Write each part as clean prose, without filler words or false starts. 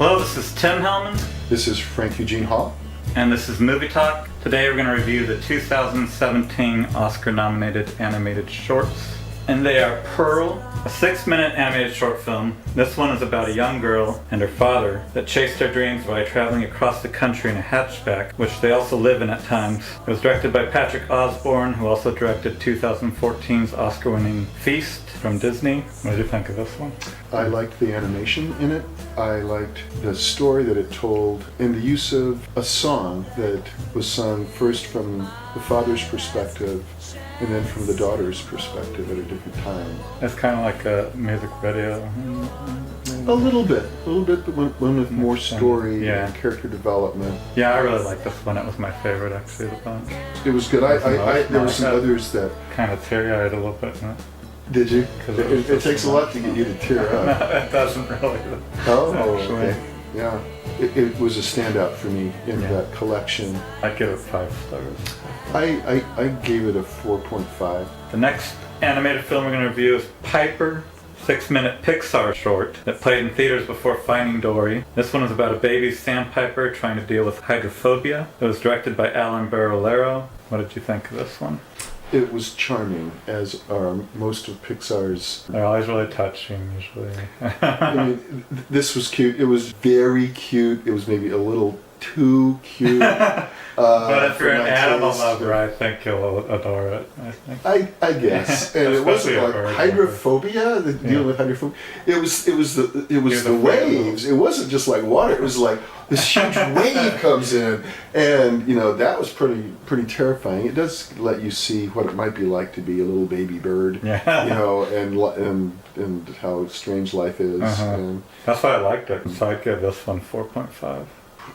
Hello, this is Tim Hellman. This is Frank Eugene Hall. And this is Movie Talk. Today we're going to review the 2017 Oscar-nominated animated shorts. And they are Pearl, a 6-minute animated short film. This one is about a young girl and her father that chased their dreams by traveling across the country in a hatchback, which they also live in at times. It was directed by Patrick Osborne, who also directed 2014's Oscar-winning Feast from Disney. What did you think of this one? I liked the animation in it. I liked the story that it told and the use of a song that was sung first from the father's perspective and then from the daughter's perspective at a different time. It's kind of like a music video. A little bit, but one with more story and character development. Yeah, I really liked this one. It was my favorite, actually, of the bunch. It was good. There were some others that kind of teary-eyed a little bit. No? Did you? It takes a lot to get you to tear up. No, it doesn't really. Oh, actually. Okay. Yeah. It was a standout for me in that collection. I give it 5 stars. I gave it a 4.5. The next animated film we're going to review is Piper, 6-minute Pixar short that played in theaters before Finding Dory. This one is about a baby sandpiper trying to deal with hydrophobia. It was directed by Alan Barolero. What did you think of this one? It was charming, as are most of Pixar's. They're always really touching, usually. I mean, this was cute. It was very cute. It was maybe a little too cute. But if you're an animal lover, I think you'll adore it. I guess, and it wasn't like hydrophobia. Dealing with hydrophobia, it was the waves. It wasn't just like water. It was like this huge wave comes in, and that was pretty terrifying. It does let you see what it might be like to be a little baby bird. And how strange life is. And that's why I liked it. So I'd give this one 4.5.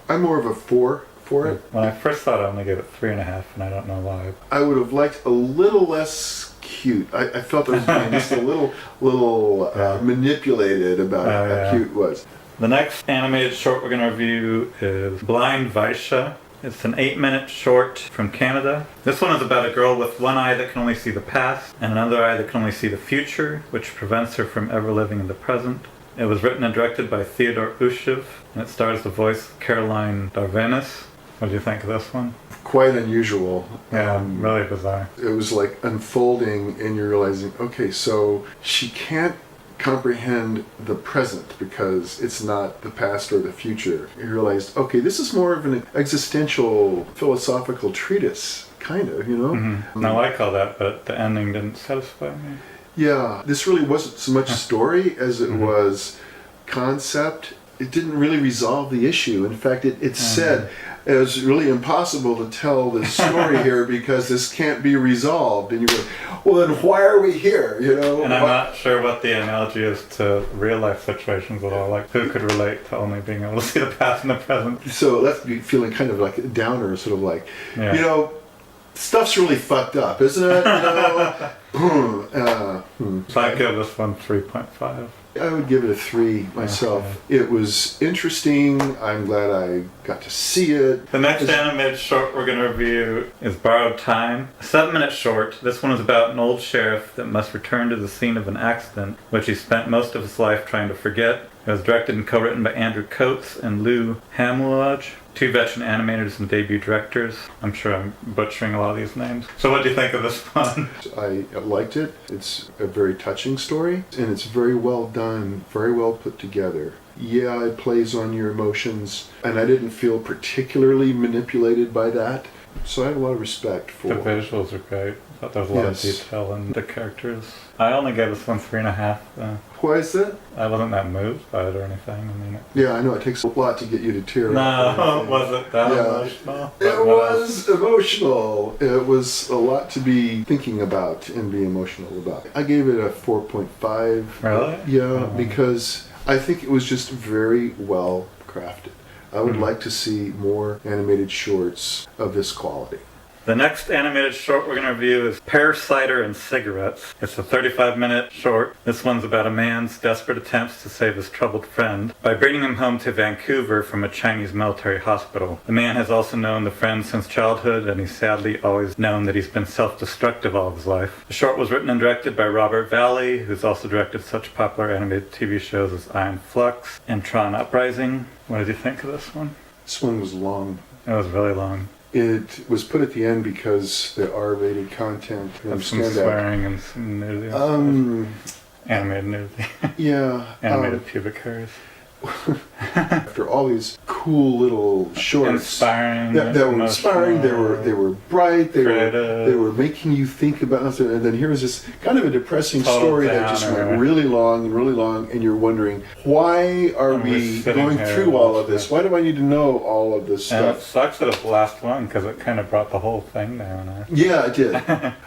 I'm more of a 4 for it. When I first thought I only gave it 3.5, and I don't know why. I would have liked a little less cute. I felt it was being just a little manipulated about how cute it was. The next animated short we're going to review is Blind Vaisha. It's an 8-minute short from Canada. This one is about a girl with one eye that can only see the past and another eye that can only see the future, which prevents her from ever living in the present. It was written and directed by Theodore Ushiv, and it stars the voice of Caroline Darvanis. What do you think of this one? Quite unusual. Yeah, really bizarre. It was like unfolding and you're realizing, okay, so she can't comprehend the present because it's not the past or the future. You realized, okay, this is more of an existential philosophical treatise, kind of, Mm-hmm. I like all that, but the ending didn't satisfy me. Yeah, this really wasn't so much story as it was concept. It didn't really resolve the issue. In fact, it said it was really impossible to tell this story here because this can't be resolved. And you go, well, then why are we here? And I'm not sure what the analogy is to real life situations at all. Like, who could relate to only being able to see the past and the present? So that's feeling kind of like a downer, sort of like, stuff's really fucked up, isn't it? So I'd give this one 3.5. I would give it a 3 myself. Okay. It was interesting. I'm glad I got to see it. The next animated short we're going to review is Borrowed Time. A 7-minute short. This one is about an old sheriff that must return to the scene of an accident, which he spent most of his life trying to forget. It was directed and co-written by Andrew Coates and Lou Hamlage, 2 veteran animators and debut directors. I'm sure I'm butchering a lot of these names. So what do you think of this one? I liked it. It's a very touching story, and it's very well done, very well put together. Yeah, it plays on your emotions, and I didn't feel particularly manipulated by that. So I have a lot of respect for... The visuals are great. I thought there was a lot of detail in the characters. I only gave this one 3.5. Why is that? I wasn't that moved by it or anything. Yeah, I know. It takes a lot to get you to tear up. No, was it that emotional? It was emotional. It was a lot to be thinking about and be emotional about. I gave it a 4.5. Really? Yeah, because I think it was just very well crafted. I would like to see more animated shorts of this quality. The next animated short we're going to review is Pear Cider and Cigarettes. It's a 35-minute short. This one's about a man's desperate attempts to save his troubled friend by bringing him home to Vancouver from a Chinese military hospital. The man has also known the friend since childhood, and he's sadly always known that he's been self-destructive all of his life. The short was written and directed by Robert Valley, who's also directed such popular animated TV shows as Iron Flux and Tron Uprising. What did you think of this one? This one was long. It was really long. It was put at the end because the R-rated content. Of some swearing and some nudity. Animated nudity. Yeah. Animated pubic hairs. After all these cool little shorts, inspiring, that were inspiring, they were bright, they were making you think about nothing, and then here's this kind of a depressing story that just went really long, and you're wondering, why are we going through all of this? Why do I need to know all of this stuff? And it sucks that it's the last one because it kind of brought the whole thing down. Yeah, it did.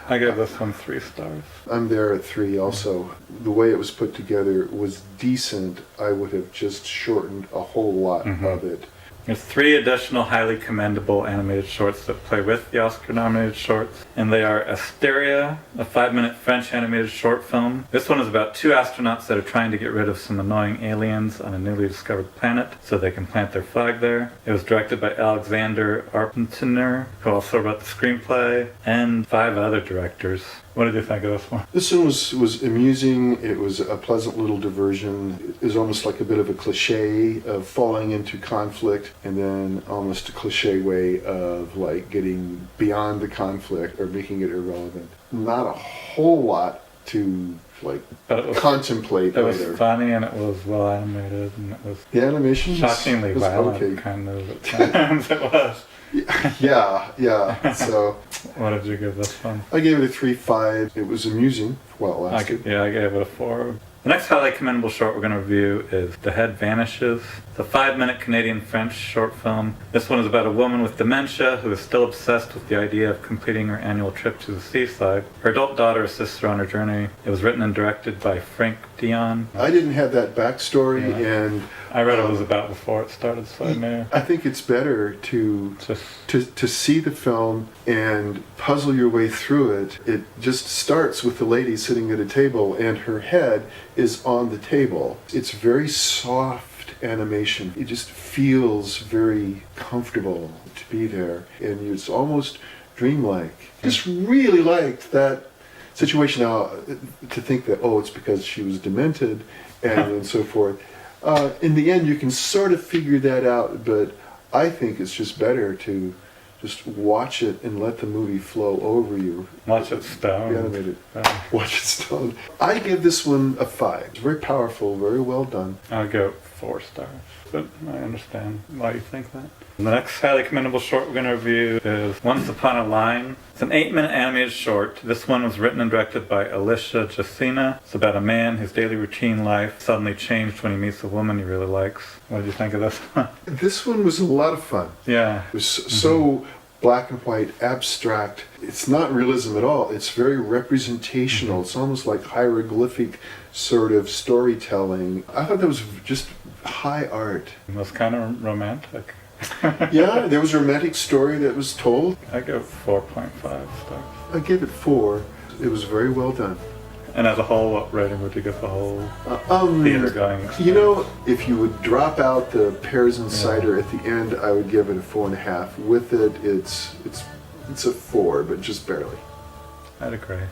I gave this one 3 stars. I'm there at 3 also. The way it was put together was decent. I would have just shortened a whole lot of it. There's 3 additional highly commendable animated shorts that play with the Oscar-nominated shorts, and they are Asteria, a 5-minute French animated short film. This one is about 2 astronauts that are trying to get rid of some annoying aliens on a newly discovered planet so they can plant their flag there. It was directed by Alexander Arpentiner, who also wrote the screenplay, and 5 other directors. What did you think of this one? This one was amusing. It was a pleasant little diversion. It was almost like a bit of a cliche of falling into conflict, and then almost a cliche way of like getting beyond the conflict or making it irrelevant. Not a whole lot to like contemplate. It was funny, and it was well animated, and it was the animation shockingly was violent, okay. Kind of at times. It was. Yeah. So, what did you give this one? I gave it a 3.5. It was amusing while it lasted. I gave it a 4. The next highly commendable short we're going to review is The Head Vanishes. It's a 5-minute Canadian-French short film. This one is about a woman with dementia who is still obsessed with the idea of completing her annual trip to the seaside. Her adult daughter assists her on her journey. It was written and directed by Frank Dion. I didn't have that backstory, and I read it was about before it started, so I knew. I think it's better to see the film and puzzle your way through it. It just starts with the lady sitting at a table, and her head is on the table. It's very soft animation. It just feels very comfortable to be there, and it's almost dreamlike. Just really liked that situation. Now, to think that, it's because she was demented and so forth. In the end, you can sort of figure that out, but I think it's just better to just watch it and let the movie flow over you. Watch it stoned. Animated. Watch it stoned. I give this one a 5. It's very powerful, very well done. I'll go 4 stars, but I understand why you think that. The next highly commendable short we're going to review is Once Upon a Line. It's an 8-minute animated short. This one was written and directed by Alicia Jacina. It's about a man whose daily routine life suddenly changed when he meets a woman he really likes. What did you think of this one? This one was a lot of fun. Yeah. It was so black and white, abstract. It's not realism at all. It's very representational. It's almost like hieroglyphic sort of storytelling. I thought that was just high art. It was kind of romantic. Yeah, there was a romantic story that was told. I go 4.5 stars. I give it 4. It was very well done. And as a whole, what rating would you give the whole theater going experience? You know, if you would drop out the pears and cider at the end, I would give it a 4.5. With it, it's a 4, but just barely. I'd agree.